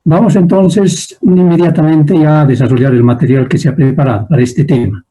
Vamos entonces inmediatamente ya a desarrollar el material que se ha preparado para este tema.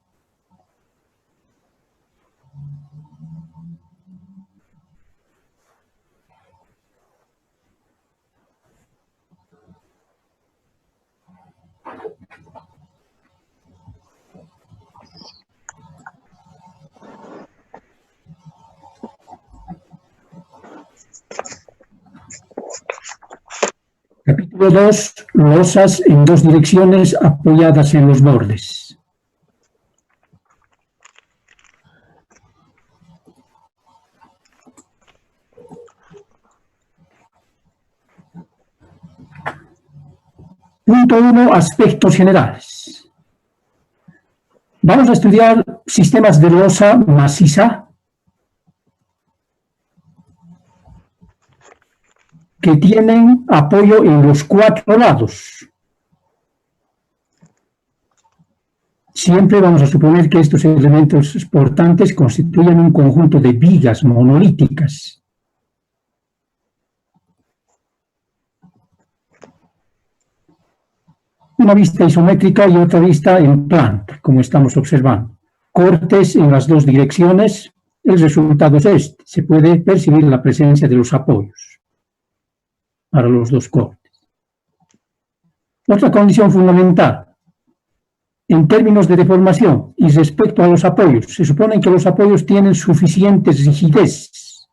Capítulo 2. Losas en dos direcciones apoyadas en los bordes. Punto 1. Aspectos generales. Vamos a estudiar sistemas de losa maciza que tienen apoyo en los cuatro lados. Siempre vamos a suponer que estos elementos portantes constituyen un conjunto de vigas monolíticas. Una vista isométrica y otra vista en planta, como estamos observando. Cortes en las dos direcciones, el resultado es este. Se puede percibir la presencia de los apoyos para los dos cortes. Otra condición fundamental. En términos de deformación y respecto a los apoyos, se supone que los apoyos tienen suficiente rigidez,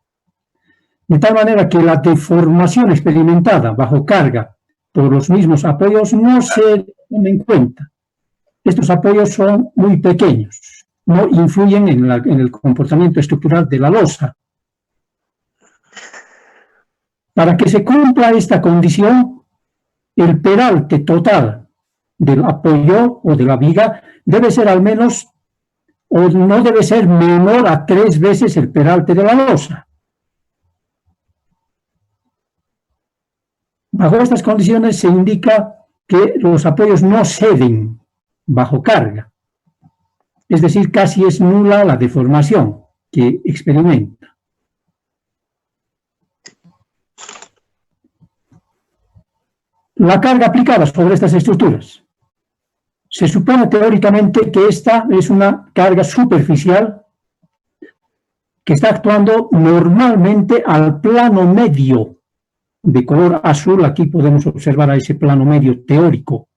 de tal manera que la deformación experimentada bajo carga por los mismos apoyos no se toma en cuenta. Estos apoyos son muy pequeños, no influyen en el comportamiento estructural de la losa. Para que se cumpla esta condición, el peralte total del apoyo o de la viga debe ser al menos, o no debe ser menor a 3 veces el peralte de la losa. Bajo estas condiciones se indica que los apoyos no ceden bajo carga, es decir, casi es nula la deformación que experimenta. La carga aplicada sobre estas estructuras. Se supone teóricamente que esta es una carga superficial que está actuando normalmente al plano medio de color azul. Aquí podemos observar a ese plano medio teórico.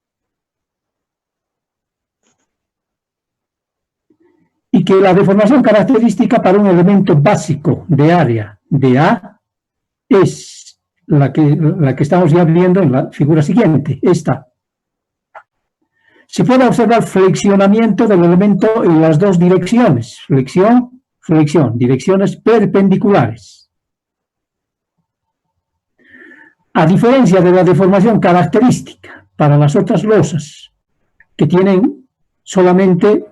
Y que la deformación característica para un elemento básico de área de A es la que estamos ya viendo en la figura siguiente, esta. Se puede observar flexionamiento del elemento en las dos direcciones, flexión, flexión, direcciones perpendiculares. A diferencia de la deformación característica para las otras losas, que tienen solamente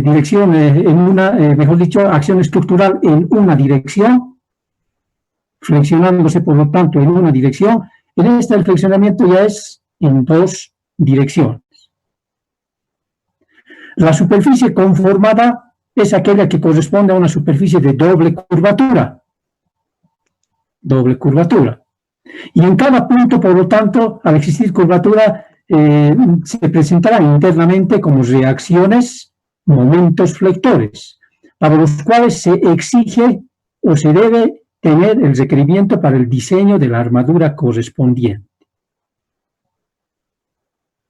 dirección en una, mejor dicho, acción estructural en una dirección, flexionándose por lo tanto en una dirección, en esta el flexionamiento ya es en dos direcciones. La superficie conformada es aquella que corresponde a una superficie de doble curvatura. Doble curvatura. Y en cada punto, por lo tanto, al existir curvatura, se presentarán internamente como reacciones, momentos flectores, para los cuales se exige o se debe tener el requerimiento para el diseño de la armadura correspondiente.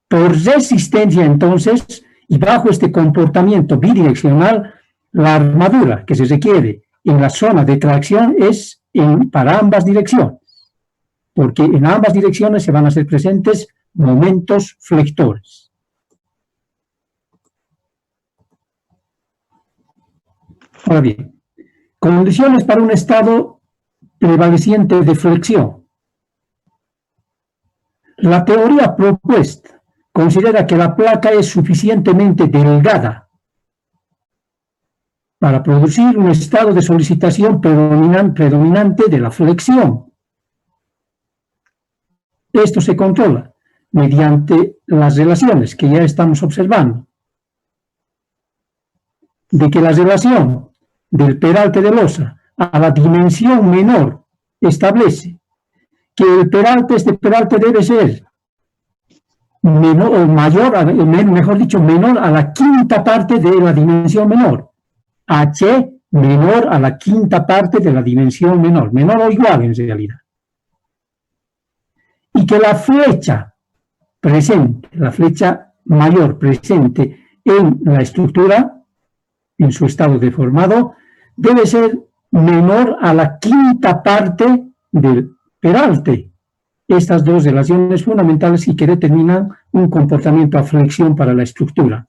Por resistencia, entonces, y bajo este comportamiento bidireccional, la armadura que se requiere en la zona de tracción es para ambas direcciones, porque en ambas direcciones se van a hacer presentes momentos flectores. Ahora bien, condiciones para un estado prevaleciente de flexión. La teoría propuesta considera que la placa es suficientemente delgada para producir un estado de solicitación predominante de la flexión. Esto se controla mediante las relaciones que ya estamos observando, de que la relación del peralte de losa a la dimensión menor establece que este peralte debe ser menor o mayor, mejor dicho, menor a la quinta parte de la dimensión menor. H menor a la quinta parte de la dimensión menor o igual en realidad. Y que la flecha presente, la flecha mayor presente en la estructura, en su estado deformado, debe ser menor a la quinta parte del peralte. Estas dos relaciones fundamentales y que determinan un comportamiento a flexión para la estructura.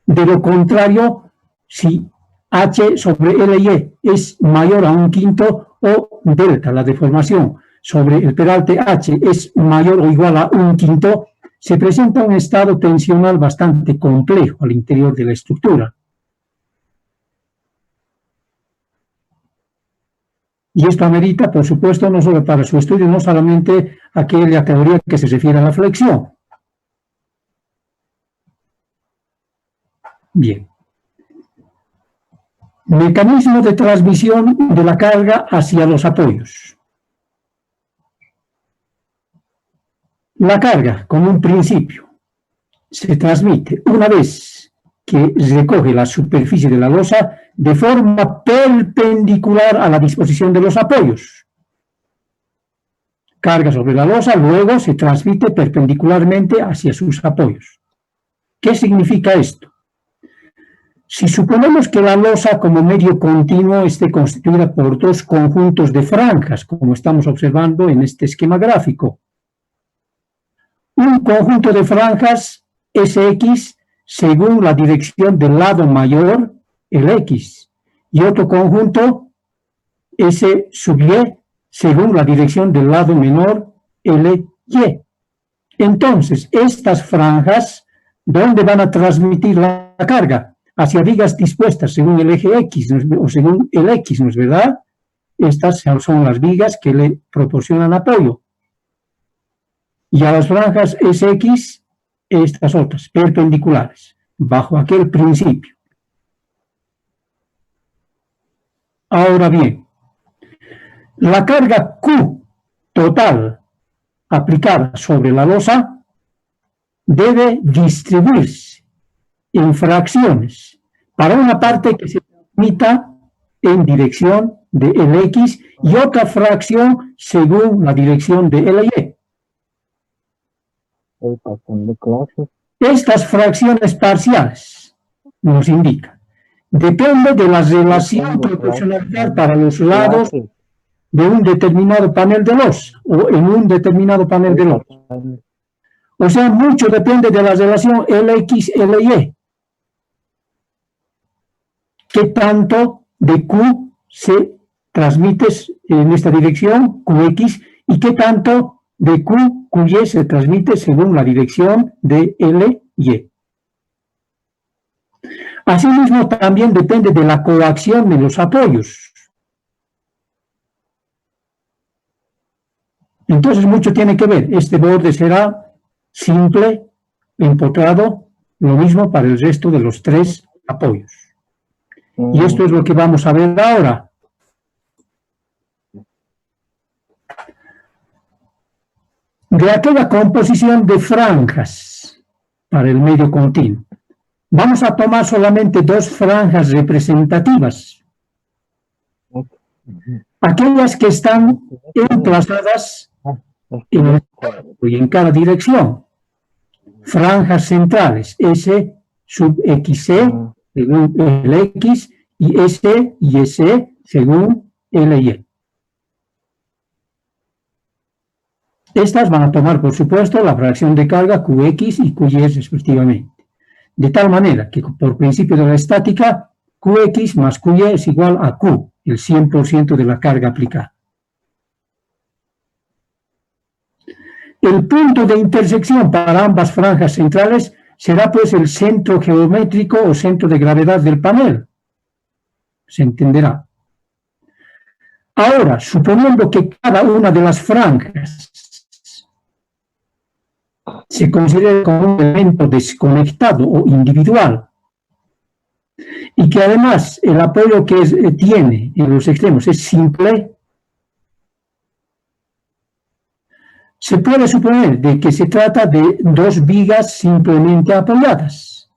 De lo contrario, si H sobre LY es mayor a un quinto o delta, la deformación sobre el peralte H es mayor o igual a un quinto, se presenta un estado tensional bastante complejo al interior de la estructura. Y esto amerita, por supuesto, no solo para su estudio, no solamente aquella teoría que se refiere a la flexión. Bien. Mecanismo de transmisión de la carga hacia los apoyos. La carga, como un principio, se transmite una vez que recoge la superficie de la losa de forma perpendicular a la disposición de los apoyos. Carga sobre la losa, luego se transmite perpendicularmente hacia sus apoyos. ¿Qué significa esto? Si suponemos que la losa como medio continuo esté constituida por dos conjuntos de franjas, como estamos observando en este esquema gráfico, un conjunto de franjas SX según la dirección del lado mayor, el X, y otro conjunto S sub Y según la dirección del lado menor, el Y. Entonces, estas franjas, ¿dónde van a transmitir la carga? Hacia vigas dispuestas según el eje X o según el X, ¿no es verdad? Estas son las vigas que le proporcionan apoyo. Y a las franjas SX, estas otras, perpendiculares, bajo aquel principio. Ahora bien, la carga Q total aplicada sobre la losa debe distribuirse en fracciones, para una parte que se transmita en dirección de LX y otra fracción según la dirección de LY. Estas fracciones parciales nos indican, depende de la relación proporcional para los lados de un determinado panel de losa o en un determinado panel de losa. O sea, mucho depende de la relación LX-LY. ¿Qué tanto de Q se transmite en esta dirección, QX, y qué tanto de QY se transmite según la dirección de LY? Asimismo, también depende de la coacción de los apoyos. Entonces, mucho tiene que ver. Este borde será simple, empotrado, lo mismo para el resto de los tres apoyos. Y esto es lo que vamos a ver ahora. De aquella composición de franjas para el medio continuo, vamos a tomar solamente dos franjas representativas. Aquellas que están emplazadas en cada dirección. Franjas centrales, S sub XC según el X y S y S según LY. Estas van a tomar, por supuesto, la fracción de carga QX y QY respectivamente. De tal manera que, por principio de la estática, QX más QY es igual a Q, el 100% de la carga aplicada. El punto de intersección para ambas franjas centrales será pues el centro geométrico o centro de gravedad del panel. Se entenderá. Ahora, suponiendo que cada una de las franjas se considere como un elemento desconectado o individual, y que además el apoyo que tiene en los extremos es simple, se puede suponer de que se trata de dos vigas simplemente apoyadas,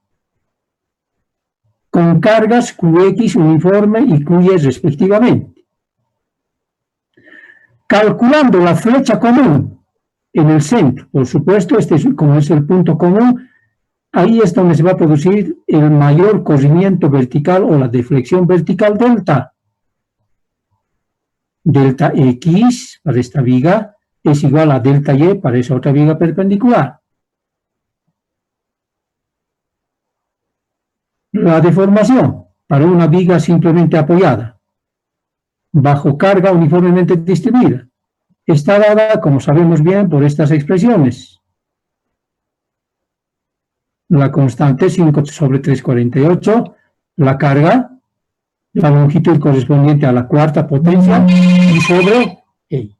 con cargas Qx uniforme y Qy respectivamente. Calculando la flecha común en el centro, por supuesto, como es el punto común, ahí es donde se va a producir el mayor corrimiento vertical o la deflexión vertical delta. Delta X para esta viga es igual a delta Y para esa otra viga perpendicular. La deformación para una viga simplemente apoyada, bajo carga uniformemente distribuida, está dada, como sabemos bien, por estas expresiones. La constante 5 sobre 348, la carga, la longitud correspondiente a la cuarta potencia y sobre E.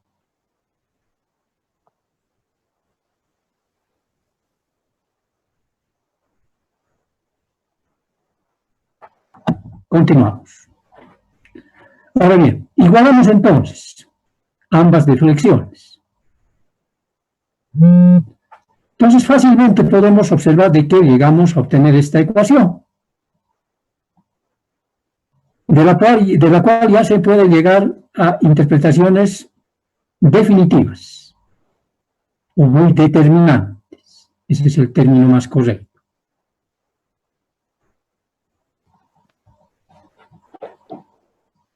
Continuamos. Ahora bien, igualamos entonces ambas deflexiones. Entonces fácilmente podemos observar de que llegamos a obtener esta ecuación, de la cual ya se puede llegar a interpretaciones definitivas o muy determinantes. Ese es el término más correcto.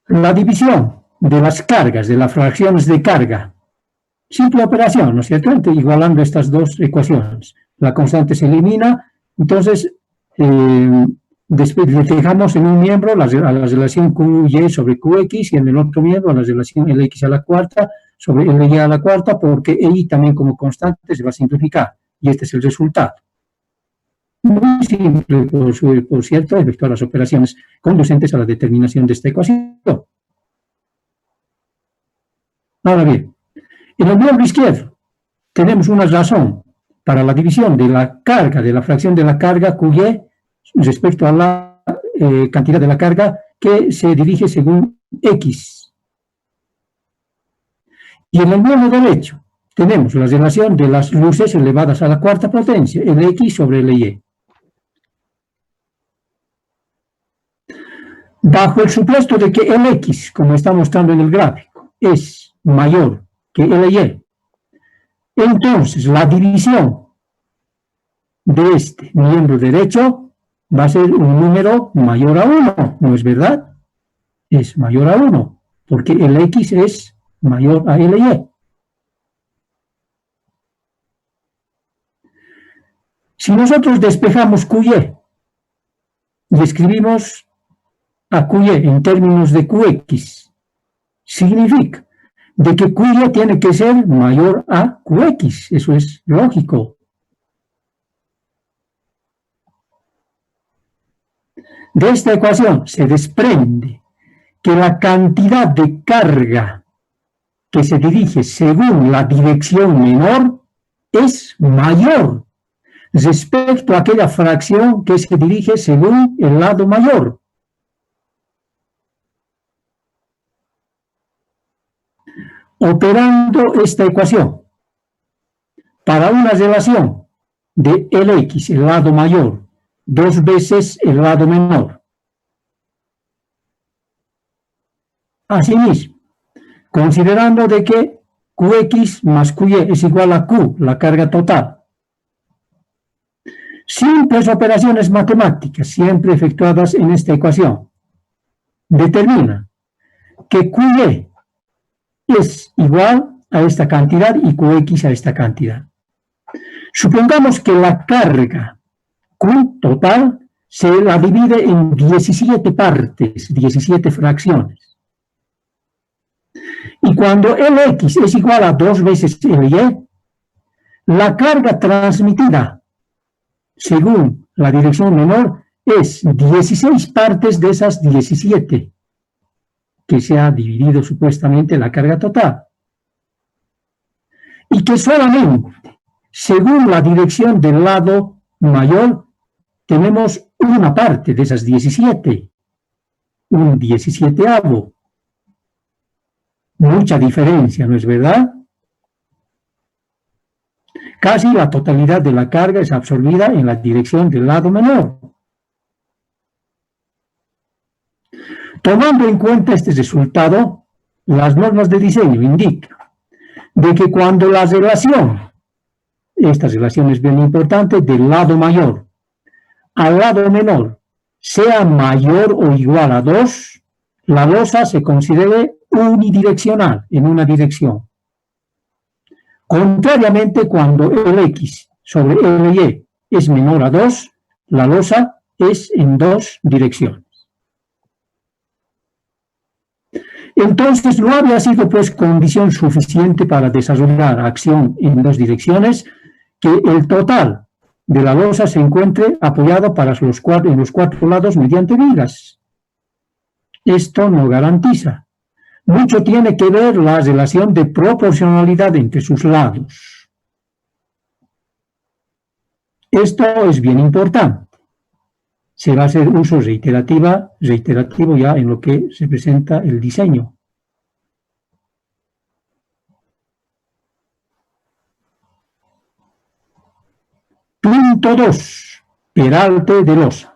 La división de las cargas, de las fracciones de carga, simple operación, ¿no es cierto? Igualando estas dos ecuaciones. La constante se elimina, entonces dejamos en un miembro a la relación Qy sobre Qx y en el otro miembro a la relación Lx a la cuarta sobre Ly a la cuarta, porque Y también como constante se va a simplificar y este es el resultado. Muy simple, por cierto, efectuar las operaciones conducentes a la determinación de esta ecuación. Ahora bien, en el miembro izquierdo tenemos una razón para la división de la carga, de la fracción de la carga Qy respecto a la cantidad de la carga que se dirige según X. Y en el miembro derecho tenemos la relación de las luces elevadas a la cuarta potencia, Lx sobre Ly. Bajo el supuesto de que Lx, como está mostrando en el gráfico, es mayor que Ly, entonces la división de este miembro derecho va a ser un número mayor a 1, ¿no es verdad? Es mayor a 1, porque Lx es mayor a Ly. Si nosotros despejamos Qy y escribimos a Qy en términos de Qx, significa de que Qy tiene que ser mayor a Qx, eso es lógico. De esta ecuación se desprende que la cantidad de carga que se dirige según la dirección menor es mayor respecto a aquella fracción que se dirige según el lado mayor. Operando esta ecuación para una relación de Lx, el lado mayor, 2 veces el lado menor. Asimismo, considerando de que Qx más Qy es igual a Q, la carga total. Simples operaciones matemáticas, siempre efectuadas en esta ecuación, determina que Qy es igual a esta cantidad y Qx a esta cantidad. Supongamos que la carga Q total se la divide en 17 partes, 17 fracciones. Y cuando Lx es igual a 2 veces Ly, la carga transmitida según la dirección menor es 16 partes de esas 17 que se ha dividido supuestamente la carga total. Y que solamente según la dirección del lado mayor tenemos una parte de esas 17. un 17avo. Mucha diferencia, ¿no es verdad? Casi la totalidad de la carga es absorbida en la dirección del lado menor. Tomando en cuenta este resultado, las normas de diseño indican de que cuando la relación, esta relación es bien importante, del lado mayor al lado menor sea mayor o igual a 2, la losa se considere unidireccional, en una dirección. Contrariamente, cuando el X sobre LY es menor a 2, la losa es en 2 direcciones. Entonces, no había sido pues condición suficiente para desarrollar acción en 2 direcciones que el total de la losa se encuentre apoyado en los 4 lados mediante vigas. Esto no garantiza. Mucho tiene que ver la relación de proporcionalidad entre sus lados. Esto es bien importante. Se va a hacer uso reiterativo ya en lo que se presenta el diseño. Punto 2. Peralte de losa.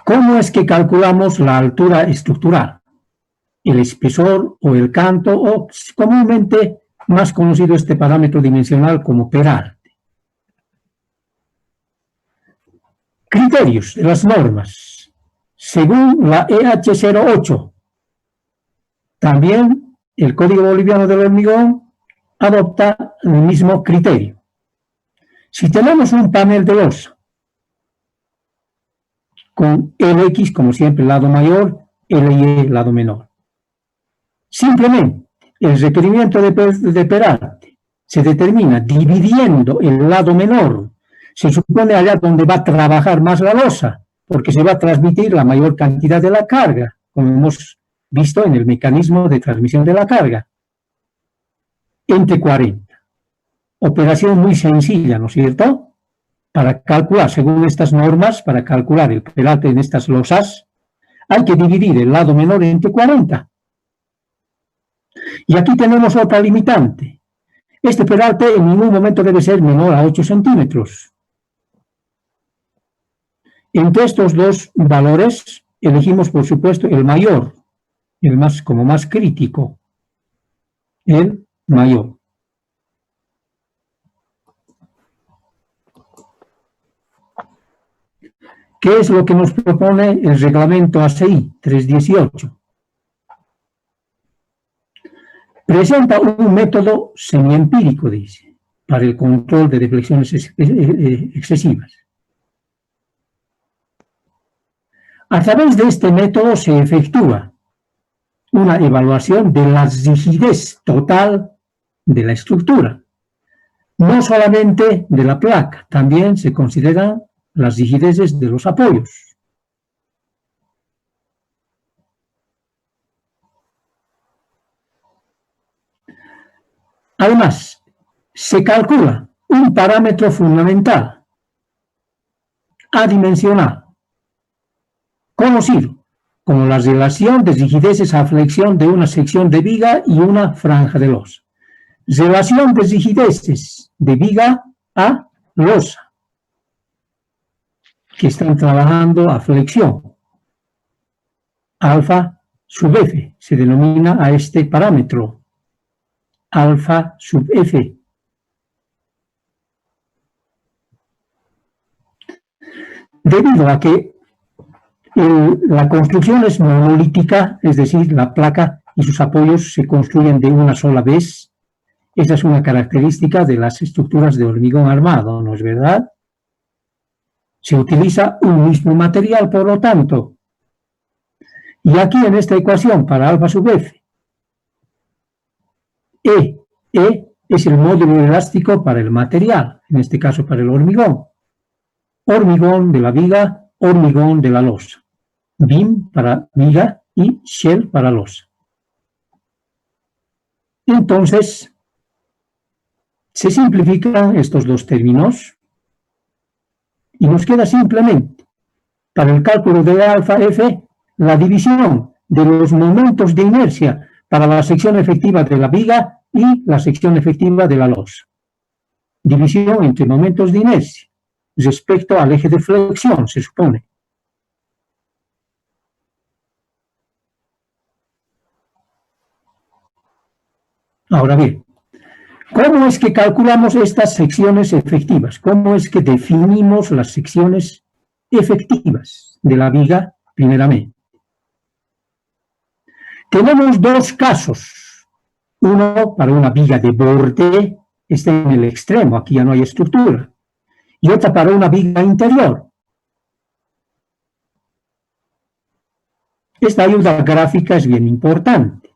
¿Cómo es que calculamos la altura estructural? El espesor o el canto, o comúnmente más conocido este parámetro dimensional como peralte. Criterios de las normas. Según la EH08, también el Código Boliviano del Hormigón adopta el mismo criterio. Si tenemos un panel de losa con LX, como siempre, lado mayor, LY, lado menor. Simplemente, el requerimiento de peralte se determina dividiendo el lado menor. Se supone allá donde va a trabajar más la losa, porque se va a transmitir la mayor cantidad de la carga, como hemos visto en el mecanismo de transmisión de la carga. Entre 40. Operación muy sencilla, ¿no es cierto? Para calcular, según estas normas, para calcular el peralte en estas losas, hay que dividir el lado menor entre 40. Y aquí tenemos otra limitante. Este peralte en ningún momento debe ser menor a 8 centímetros. Entre estos dos valores elegimos, por supuesto, el mayor, como más crítico, el mayor. ¿Qué es lo que nos propone el reglamento ACI 318? Presenta un método semiempírico, dice, para el control de deflexiones excesivas. A través de este método se efectúa una evaluación de la rigidez total de la estructura, no solamente de la placa, también se consideran las rigideces de los apoyos. Además, se calcula un parámetro fundamental, adimensional, conocido como la relación de rigideces a flexión de una sección de viga y una franja de losa. Relación de rigideces de viga a losa, que están trabajando a flexión. Alfa sub F se denomina a este parámetro. Alfa sub F. Debido a que la construcción es monolítica, es decir, la placa y sus apoyos se construyen de una sola vez. Esa es una característica de las estructuras de hormigón armado, ¿no es verdad? Se utiliza un mismo material, por lo tanto. Y aquí en esta ecuación para alfa sub F, E es el módulo elástico para el material, en este caso para el hormigón. Hormigón de la viga, hormigón de la losa. Beam para viga y shell para losa. Entonces, Se simplifican estos dos términos y nos queda simplemente, para el cálculo de alfa F, la división de los momentos de inercia para la sección efectiva de la viga y la sección efectiva de la losa. División entre momentos de inercia respecto al eje de flexión, se supone. Ahora bien, ¿cómo es que calculamos estas secciones efectivas? ¿Cómo es que definimos las secciones efectivas de la viga, primeramente? Tenemos dos casos. Uno para una viga de borde, está en el extremo, aquí ya no hay estructura. Y otra para una viga interior. Esta ayuda gráfica es bien importante.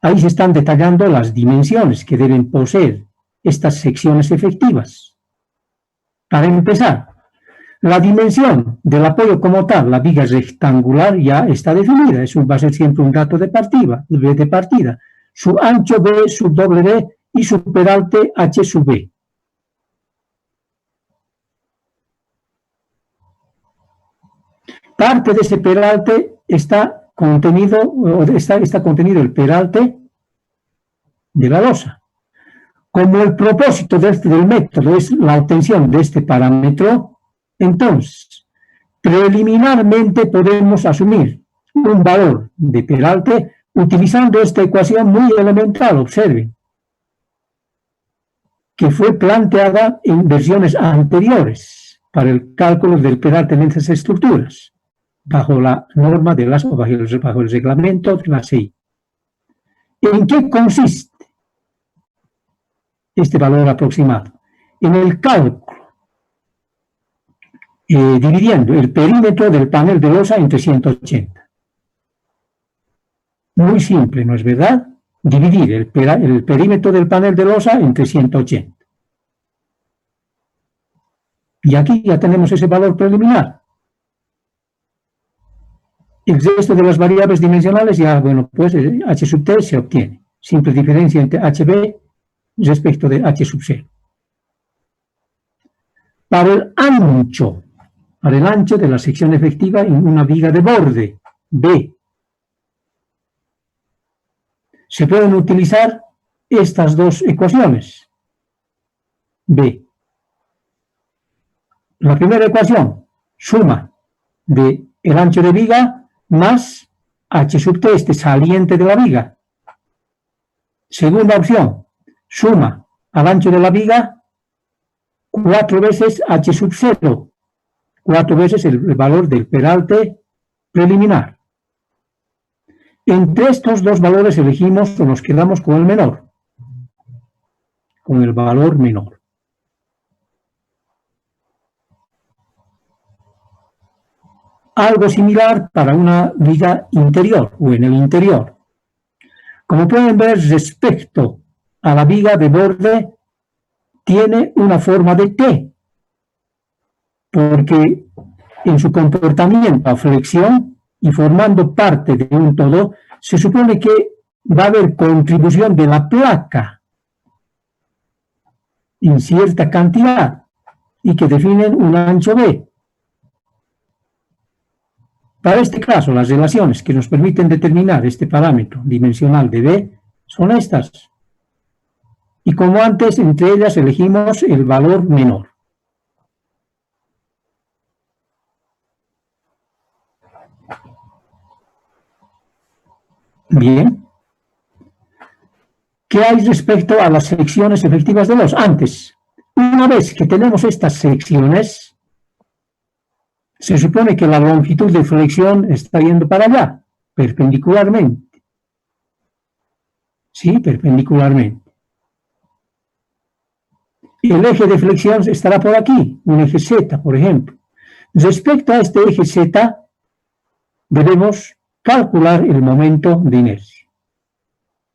Ahí se están detallando las dimensiones que deben poseer estas secciones efectivas. Para empezar, la dimensión del apoyo como tal, la viga rectangular, ya está definida. Eso va a ser siempre un dato de partida. Su ancho B sub W y su peralte H sub B. Parte de ese peralte está contenido el peralte de la losa. Como el propósito del método es la obtención de este parámetro, entonces, preliminarmente podemos asumir un valor de peralte utilizando esta ecuación muy elemental, observen, que fue planteada en versiones anteriores para el cálculo del peralte en esas estructuras, bajo la norma de bajo el reglamento de la CI. ¿En qué consiste este valor aproximado? En el cálculo, dividiendo el perímetro del panel de losa entre 180. Muy simple, ¿no es verdad? Dividir el perímetro del panel de losa entre 180. Y aquí ya tenemos ese valor preliminar. El resto de las variables dimensionales ya, bueno, pues h sub t se obtiene. Simple diferencia entre hb respecto de h sub 0. Para el ancho de la sección efectiva en una viga de borde, B, se pueden utilizar estas dos ecuaciones. B. La primera ecuación, suma de el ancho de viga más h sub t, este saliente de la viga. Segunda opción, suma al ancho de la viga 4 veces h sub 0, 4 veces el valor del peralte preliminar. Entre estos dos valores elegimos o nos quedamos con el menor, con el valor menor. Algo similar para una viga interior o en el interior. Como pueden ver, respecto a la viga de borde, tiene una forma de T, porque en su comportamiento a flexión y formando parte de un todo, se supone que va a haber contribución de la placa en cierta cantidad y que definen un ancho B. Para este caso, las relaciones que nos permiten determinar este parámetro dimensional de B son estas. Y como antes, entre ellas elegimos el valor menor. Bien. ¿Qué hay respecto a las secciones efectivas de los? Antes, una vez que tenemos estas secciones, se supone que la longitud de flexión está yendo para allá, perpendicularmente. Sí, perpendicularmente. El eje de flexión estará por aquí, un eje Z, por ejemplo. Respecto a este eje Z, debemos calcular el momento de inercia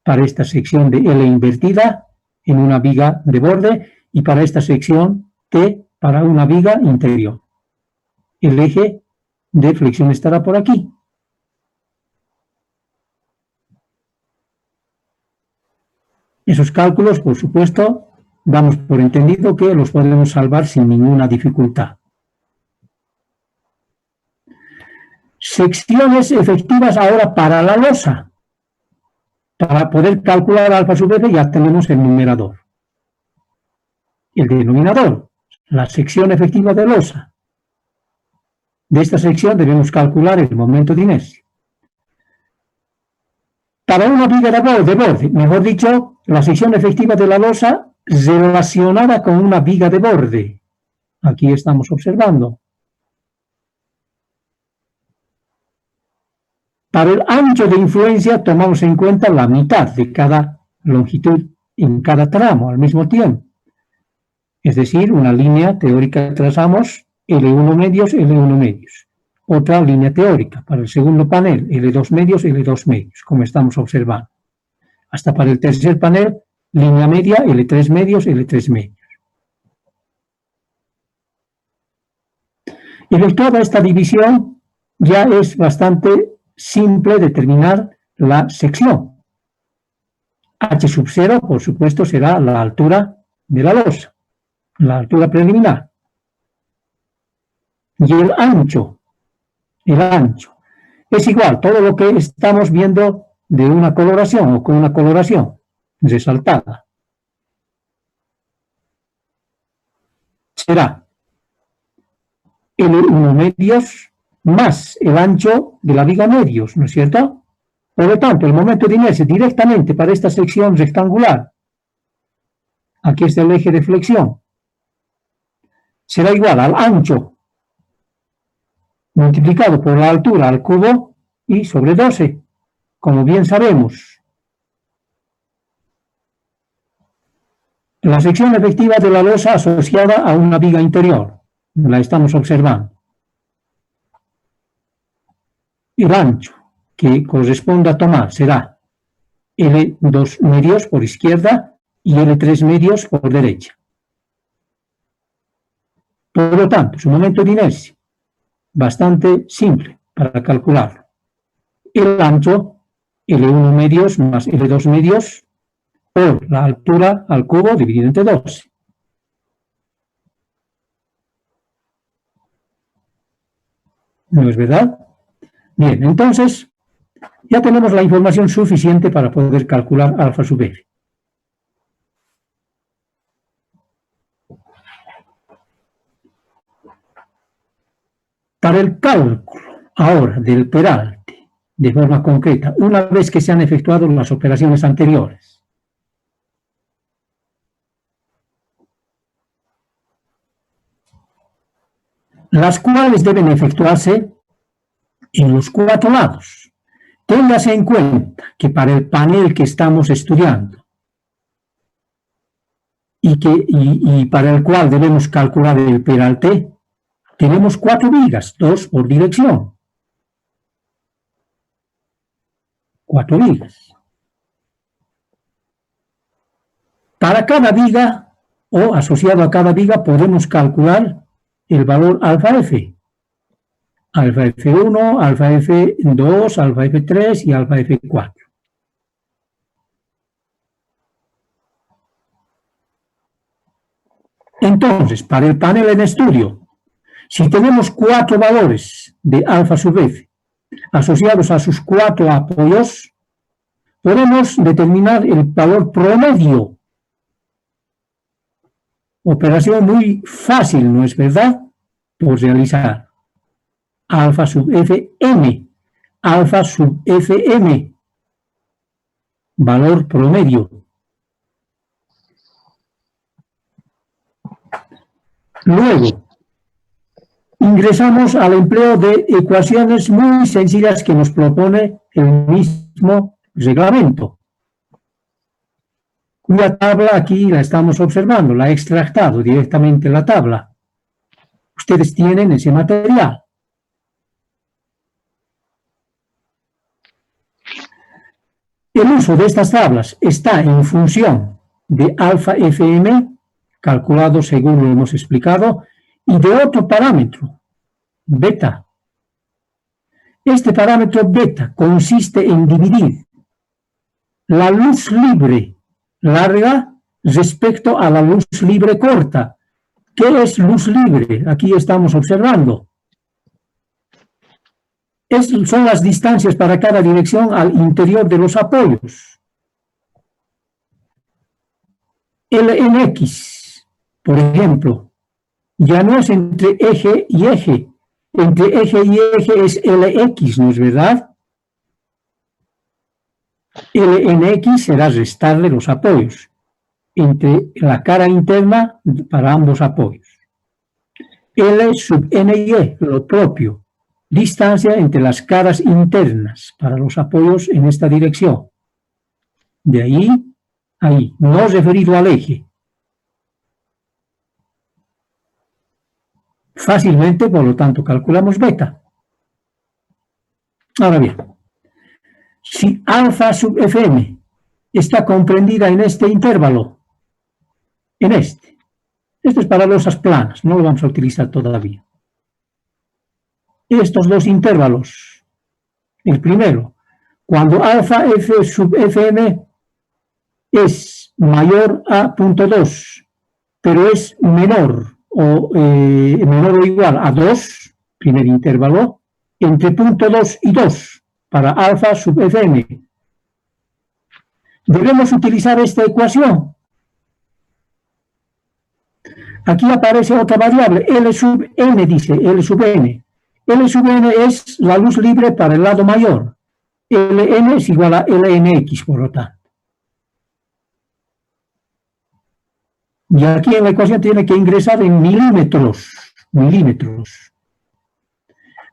para esta sección de L invertida en una viga de borde y para esta sección T para una viga interior. El eje de flexión estará por aquí. Esos cálculos, por supuesto, damos por entendido que los podemos salvar sin ninguna dificultad. Secciones efectivas ahora para la losa. Para poder calcular alfa sub f ya tenemos el numerador. El denominador, la sección efectiva de losa. De esta sección debemos calcular el momento de inercia. Para una viga de borde, mejor dicho, la sección efectiva de la losa relacionada con una viga de borde. Aquí estamos observando. Para el ancho de influencia tomamos en cuenta la mitad de cada longitud en cada tramo al mismo tiempo. Es decir, una línea teórica que trazamos L1 medios, L1 medios. Otra línea teórica para el segundo panel, L2 medios, L2 medios, como estamos observando. Hasta para el tercer panel, línea media, L3 medios, L3 medios. Y de toda esta división ya es bastante simple determinar la sección. H sub 0, por supuesto, será la altura de la losa, la altura preliminar. Y el ancho es igual, todo lo que estamos viendo de una coloración o con una coloración resaltada. Será L1 medios más el ancho de la viga medios, ¿no es cierto? Por lo tanto, el momento de inercia directamente para esta sección rectangular, aquí está el eje de flexión, será igual al ancho multiplicado por la altura al cubo y sobre 12, como bien sabemos. La sección efectiva de la losa asociada a una viga interior, la estamos observando. El ancho que corresponde a tomar será L2 medios por izquierda y L3 medios por derecha. Por lo tanto, su momento de inercia, bastante simple para calcularlo. El ancho, L1 medios más L2 medios por la altura al cubo dividido entre 12. ¿No es verdad? Bien, entonces ya tenemos la información suficiente para poder calcular alfa sub f. Para el cálculo ahora del peralte de forma concreta, una vez que se han efectuado las operaciones anteriores, las cuales deben efectuarse en los 4 lados. Téngase en cuenta que para el panel que estamos estudiando y para el cual debemos calcular el peralte, tenemos 4 vigas, 2 por dirección. 4 vigas. Para cada viga o asociado a cada viga podemos calcular el valor alfa f. Alfa F1, alfa F2, alfa F3 y alfa F4. Entonces, para el panel en estudio, si tenemos 4 valores de alfa sub f asociados a sus 4 apoyos, podemos determinar el valor promedio. Operación muy fácil, ¿no es verdad?, por realizar. Alfa sub fm, alfa sub fm, valor promedio. Luego, ingresamos al empleo de ecuaciones muy sencillas que nos propone el mismo reglamento, cuya tabla aquí la estamos observando, la he extractado directamente la tabla. Ustedes tienen ese material. El uso de estas tablas está en función de alfa fm, calculado según lo hemos explicado, y de otro parámetro, beta. Este parámetro beta consiste en dividir la luz libre larga respecto a la luz libre corta. ¿Qué es luz libre? Aquí estamos observando. Son las distancias para cada dirección al interior de los apoyos. LNX, por ejemplo, ya no es entre eje y eje. Entre eje y eje es LX, ¿no es verdad? LNX será restarle los apoyos entre la cara interna para ambos apoyos. L sub NY, lo propio. Distancia entre las caras internas para los apoyos en esta dirección. De ahí, no referido al eje. Fácilmente, por lo tanto, calculamos beta. Ahora bien, si alfa sub Fm está comprendida en este intervalo, esto es para losas planas, no lo vamos a utilizar todavía. Estos dos intervalos, el primero, cuando alfa F sub Fm es mayor a 0.2, pero es menor o igual a 2, primer intervalo, entre 0.2 y 2 para alfa sub Fm. Debemos utilizar esta ecuación. Aquí aparece otra variable, L sub n, dice L sub n. L sub n es la luz libre para el lado mayor. Ln es igual a Lnx, por lo tanto. Y aquí en la ecuación tiene que ingresar en milímetros.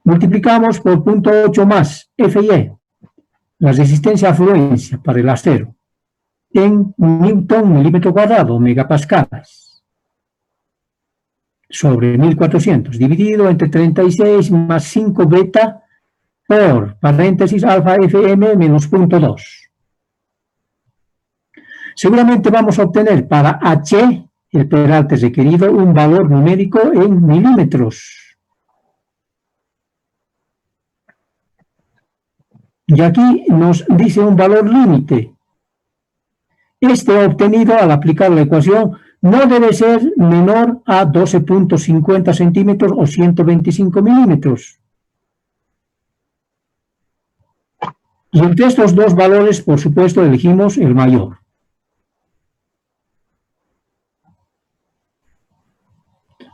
Multiplicamos por 0.8 más Fy, la resistencia a fluencia para el acero, en Newton milímetro cuadrado, megapascales, sobre 1400, dividido entre 36 más 5 beta por paréntesis alfa Fm menos 0.2. Seguramente vamos a obtener para H, el peralte requerido, un valor numérico en milímetros. Y aquí nos dice un valor límite. Este obtenido al aplicar la ecuación no debe ser menor a 12.50 centímetros o 125 milímetros. Y entre estos dos valores, por supuesto, elegimos el mayor.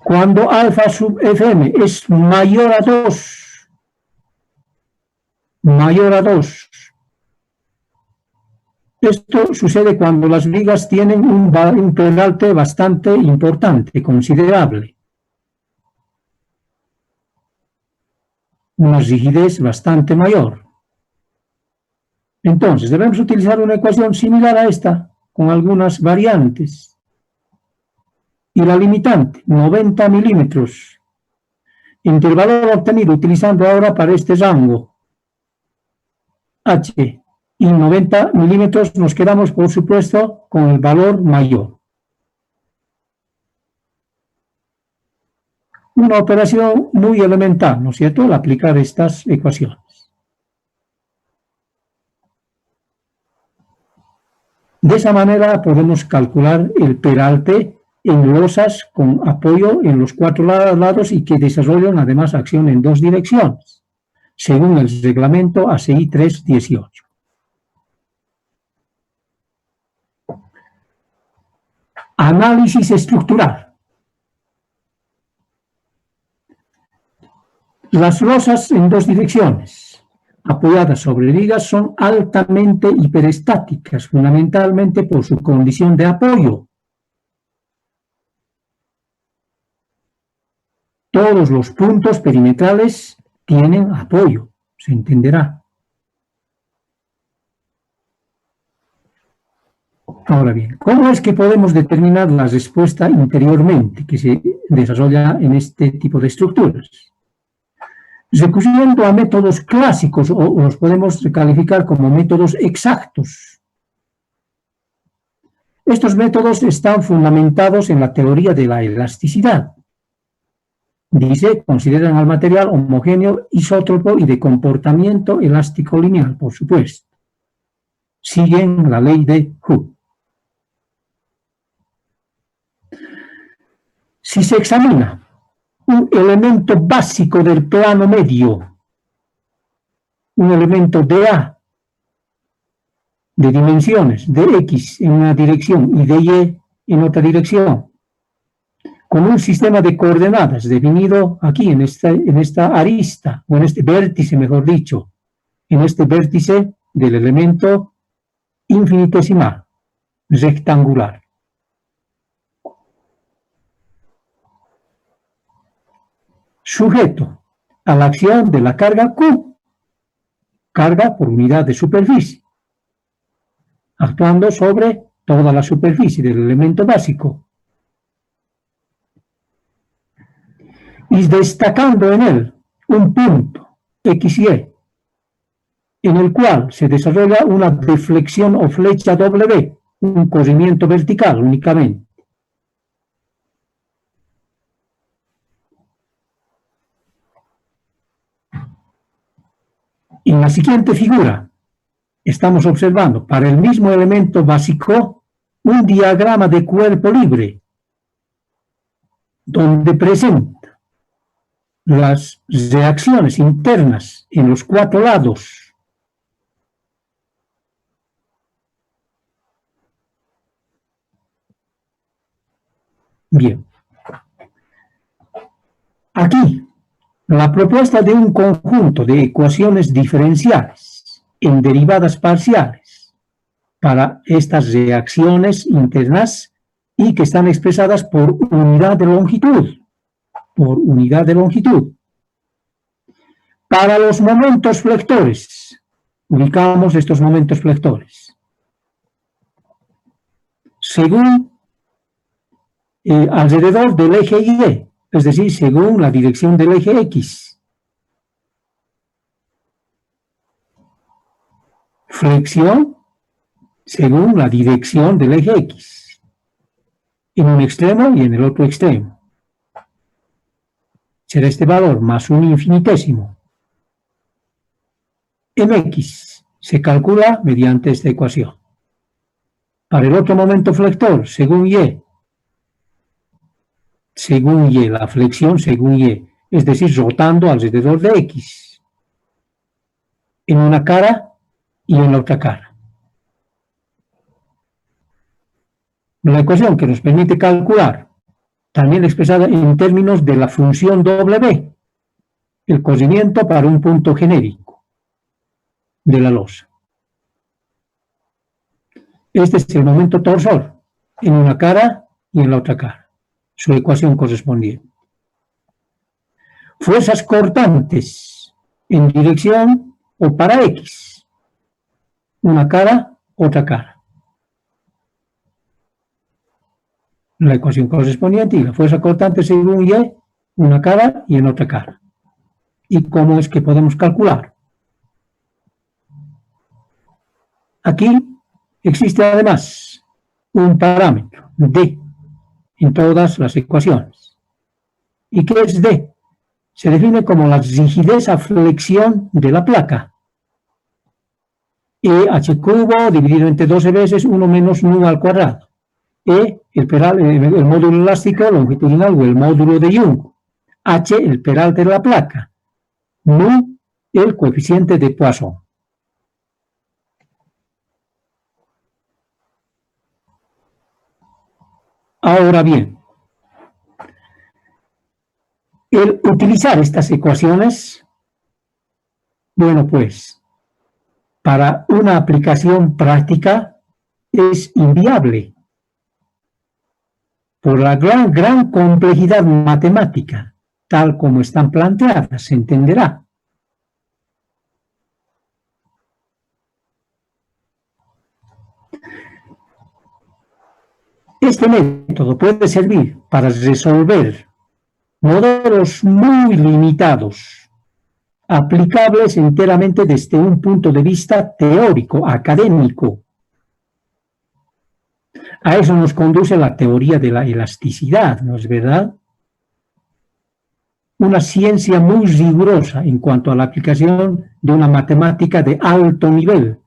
Cuando alfa sub Fm es mayor a 2, esto sucede cuando las vigas tienen un peralte bastante importante, considerable. Una rigidez bastante mayor. Entonces, debemos utilizar una ecuación similar a esta, con algunas variantes. Y la limitante, 90 milímetros. Entre el valor obtenido utilizando ahora para este rango, H, y 90 milímetros, nos quedamos, por supuesto, con el valor mayor. Una operación muy elemental, ¿no es cierto?, al aplicar estas ecuaciones. De esa manera podemos calcular el peralte en losas con apoyo en los 4 lados y que desarrollan además acción en 2 direcciones, según el reglamento ACI 318. Análisis estructural. Las losas en 2 direcciones, apoyadas sobre vigas, son altamente hiperestáticas, fundamentalmente por su condición de apoyo. Todos los puntos perimetrales tienen apoyo, se entenderá. Ahora bien, ¿cómo es que podemos determinar la respuesta interiormente que se desarrolla en este tipo de estructuras? Recurriendo a métodos clásicos, o los podemos calificar como métodos exactos. Estos métodos están fundamentados en la teoría de la elasticidad. Dice, consideran al material homogéneo, isótropo y de comportamiento elástico lineal, por supuesto. Siguen la ley de Hooke. Si se examina un elemento básico del plano medio, un elemento de A, de dimensiones de X en una dirección y de Y en otra dirección, con un sistema de coordenadas definido aquí en esta arista, o en este vértice, mejor dicho, en este vértice del elemento infinitesimal, rectangular. Sujeto a la acción de la carga Q, carga por unidad de superficie, actuando sobre toda la superficie del elemento básico y destacando en él un punto XY en el cual se desarrolla una deflexión o flecha W, un corrimiento vertical únicamente. En la siguiente figura estamos observando para el mismo elemento básico un diagrama de cuerpo libre donde presenta las reacciones internas en los cuatro lados. Bien. Aquí, la propuesta de un conjunto de ecuaciones diferenciales en derivadas parciales para estas reacciones internas y que están expresadas por unidad de longitud. Por unidad de longitud. Para los momentos flectores, ubicamos estos momentos flectores. Según alrededor del eje Y, es decir, según la dirección del eje X. Flexión según la dirección del eje X, en un extremo y en el otro extremo. Será este valor más un infinitésimo. Mx se calcula mediante esta ecuación. Para el otro momento flector, según Y, la flexión según Y, es decir, rotando alrededor de X, en una cara y en la otra cara. La ecuación que nos permite calcular, también expresada en términos de la función W, el corrimiento para un punto genérico de la losa. Este es el momento torsor, en una cara y en la otra cara. Su ecuación correspondiente. Fuerzas cortantes en dirección o para X. Una cara, otra cara. La ecuación correspondiente y la fuerza cortante según Y, una cara y en otra cara. ¿Y cómo es que podemos calcular? Aquí existe además un parámetro, D, en todas las ecuaciones. ¿Y qué es D? Se define como la rigidez a flexión de la placa. H cubo dividido entre 12 veces 1 menos nu al cuadrado. El módulo elástico longitudinal o el módulo de Young. H, el peralte de la placa. Nu, el coeficiente de Poisson. Ahora bien, el utilizar estas ecuaciones, bueno, pues, para una aplicación práctica es inviable por la gran complejidad matemática, tal como están planteadas, se entenderá. Este método puede servir para resolver modelos muy limitados, aplicables enteramente desde un punto de vista teórico, académico. A eso nos conduce la teoría de la elasticidad, ¿no es verdad? Una ciencia muy rigurosa en cuanto a la aplicación de una matemática de alto nivel,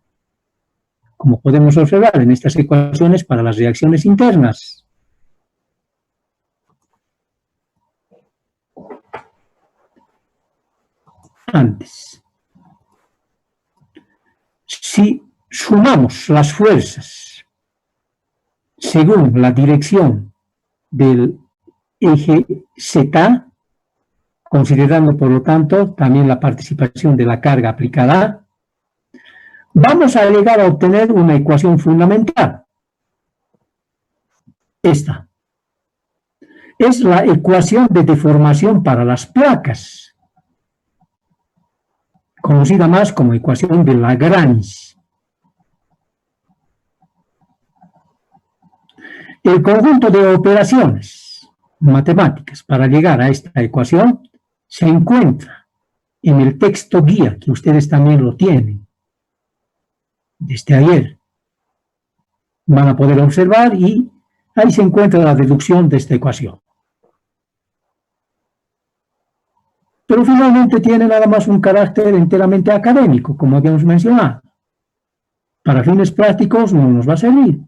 como podemos observar en estas ecuaciones para las reacciones internas. antes. Si sumamos las fuerzas según la dirección del eje Z, considerando por lo tanto también la participación de la carga aplicada, vamos a llegar a obtener una ecuación fundamental. Esta es la ecuación de deformación para las placas, conocida más como ecuación de Lagrange. El conjunto de operaciones matemáticas para llegar a esta ecuación se encuentra en el texto guía, que ustedes también lo tienen desde ayer. Van a poder observar y ahí se encuentra la deducción de esta ecuación. Pero finalmente tiene nada más un carácter enteramente académico, como habíamos mencionado. Para fines prácticos no nos va a servir.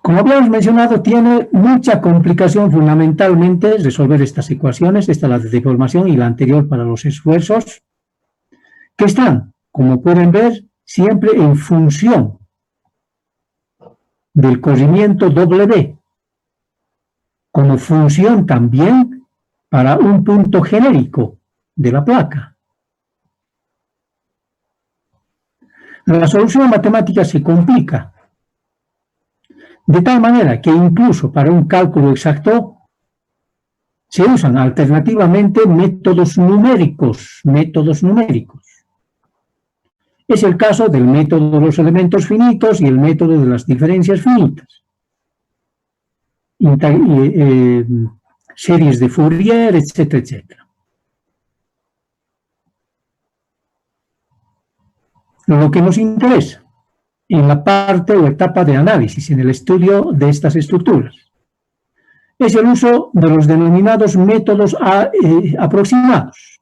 Como habíamos mencionado, tiene mucha complicación fundamentalmente resolver estas ecuaciones, esta la de deformación y la anterior para los esfuerzos, que están, como pueden ver, siempre en función del corrimiento W, como función también para un punto genérico de la placa. La solución matemática se complica, de tal manera que incluso para un cálculo exacto se usan alternativamente métodos numéricos. Es el caso del método de los elementos finitos y el método de las diferencias finitas. Series de Fourier, etcétera, etcétera. Lo que nos interesa en la parte o etapa de análisis, en el estudio de estas estructuras, es el uso de los denominados métodos aproximados.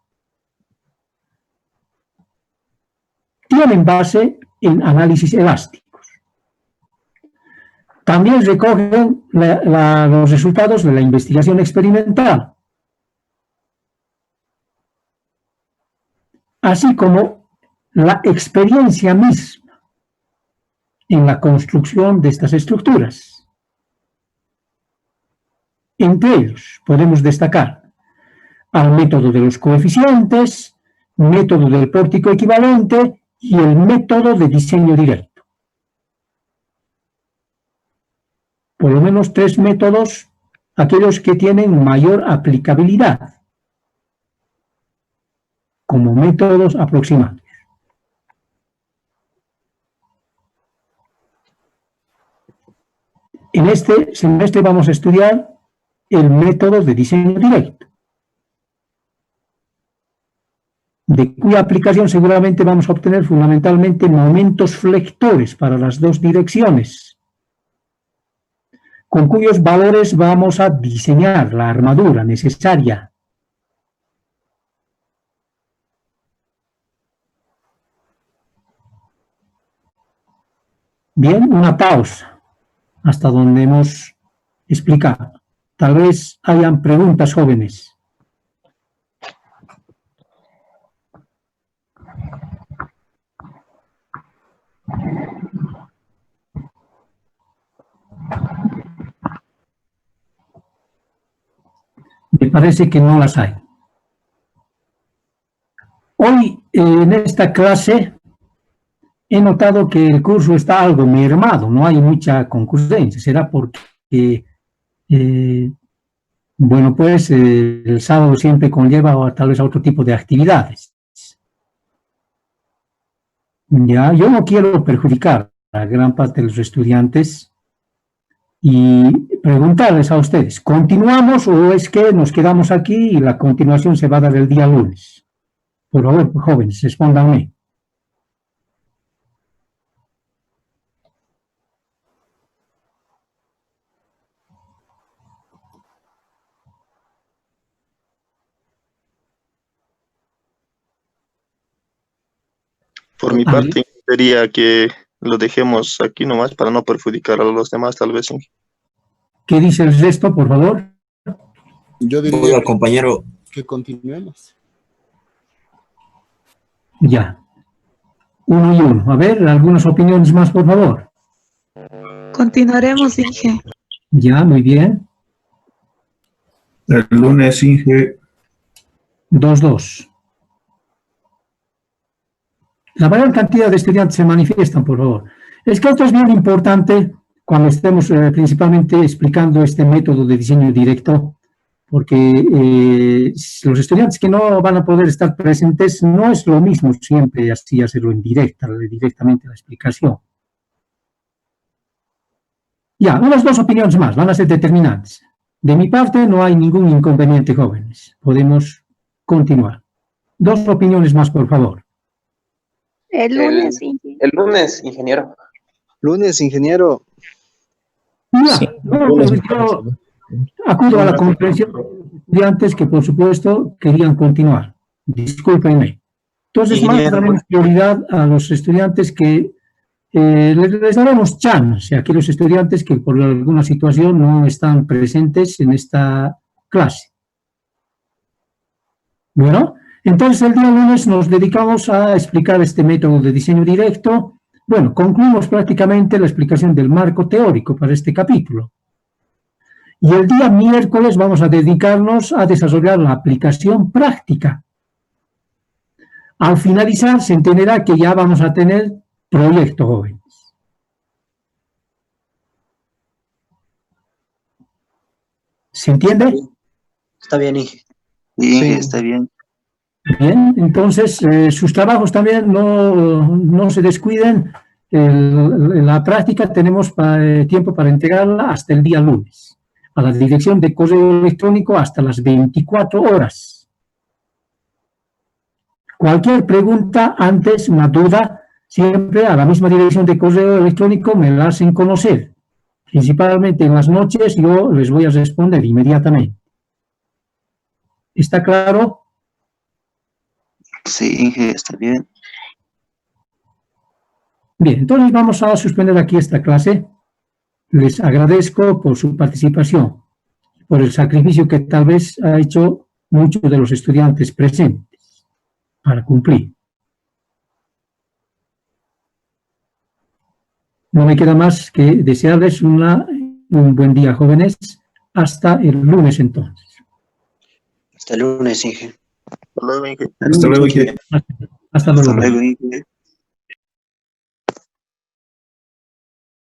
Tienen base en análisis elásticos. También recogen los resultados de la investigación experimental, así como la experiencia misma en la construcción de estas estructuras. Entre ellos podemos destacar al método de los coeficientes, método del pórtico equivalente y el método de diseño directo. Por lo menos 3 métodos, aquellos que tienen mayor aplicabilidad, como métodos aproximados. En este semestre vamos a estudiar el método de diseño directo, de cuya aplicación seguramente vamos a obtener fundamentalmente momentos flectores para las dos direcciones, con cuyos valores vamos a diseñar la armadura necesaria. Bien, una pausa hasta donde hemos explicado. Tal vez hayan preguntas, jóvenes. Me parece que no las hay. Hoy, en esta clase, he notado que el curso está algo mermado, no hay mucha concurrencia. Será porque, bueno, pues el sábado siempre conlleva tal vez a otro tipo de actividades. Ya, yo no quiero perjudicar a gran parte de los estudiantes y preguntarles a ustedes, ¿continuamos o es que nos quedamos aquí y la continuación se va a dar el día lunes? Por favor, jóvenes, respóndanme. Por mi parte, sería que lo dejemos aquí nomás para no perjudicar a los demás, tal vez. ¿Qué dice el resto, por favor? Yo diría Oiga, compañero, que continuemos. Ya. Uno y uno. A ver, algunas opiniones más, por favor. Continuaremos, Inge. Ya, muy bien. El lunes, Inge. 2-2. La mayor cantidad de estudiantes se manifiestan, por favor. Es que esto es bien importante cuando estemos principalmente explicando este método de diseño directo, porque los estudiantes que no van a poder estar presentes no es lo mismo siempre así hacerlo en directamente la explicación. Ya, unas dos opiniones más, van a ser determinantes. De mi parte no hay ningún inconveniente, jóvenes. Podemos continuar. Dos opiniones más, por favor. El lunes, ingeniero. Lunes, ingeniero. Ya, Sí. yo acudo a la comprensión de los estudiantes que, por supuesto, querían continuar. Discúlpenme. Entonces, más daremos prioridad a los estudiantes que les daremos chance a aquellos estudiantes que por alguna situación no están presentes en esta clase. Bueno, entonces el día lunes nos dedicamos a explicar este método de diseño directo. Bueno, concluimos prácticamente la explicación del marco teórico para este capítulo. Y el día miércoles vamos a dedicarnos a desarrollar la aplicación práctica. Al finalizar se entenderá que ya vamos a tener proyecto, jóvenes. ¿Se entiende? está bien, Inge. Sí. Está bien. Bien, entonces sus trabajos también no se descuiden. La práctica tenemos tiempo para entregarla hasta el día lunes. A la dirección de correo electrónico hasta las 24 horas. Cualquier pregunta antes, una duda, siempre a la misma dirección de correo electrónico me la hacen conocer. Principalmente en las noches yo les voy a responder inmediatamente. ¿Está claro? Sí, Inge, está bien. Bien, entonces vamos a suspender aquí esta clase. Les agradezco por su participación, por el sacrificio que tal vez ha hecho muchos de los estudiantes presentes para cumplir. No me queda más que desearles un buen día, jóvenes. Hasta el lunes, entonces. Hasta el lunes, Inge. Hasta luego, Inge. Hasta luego, Inge. Hasta luego. Hasta luego, Inge.